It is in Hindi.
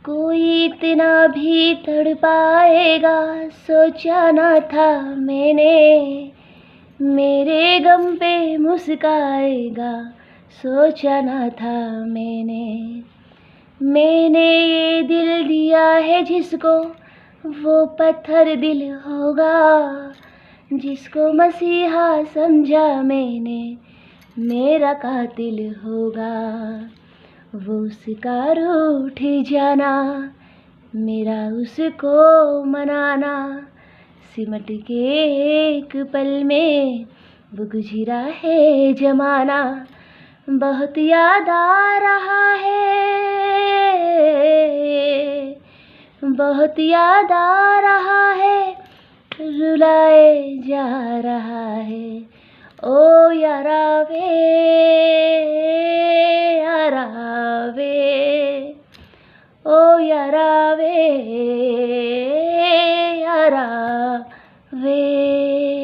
कोई इतना भी तड़पाएगा सोचा ना था मैंने, मेरे गम पे मुस्काएगा सोचा ना था मैंने ये दिल दिया है जिसको वो पत्थर दिल होगा, जिसको मसीहा समझा मैंने मेरा कातिल होगा। वो उसका रूठ जाना मेरा उसको मनाना, सिमट के एक पल में वो गुजरा है जमाना। बहुत याद आ रहा है, बहुत याद आ रहा है, रुलाए जा रहा है। ओ यारा वे, यारा वे, ओ यारा वे, यारा वे।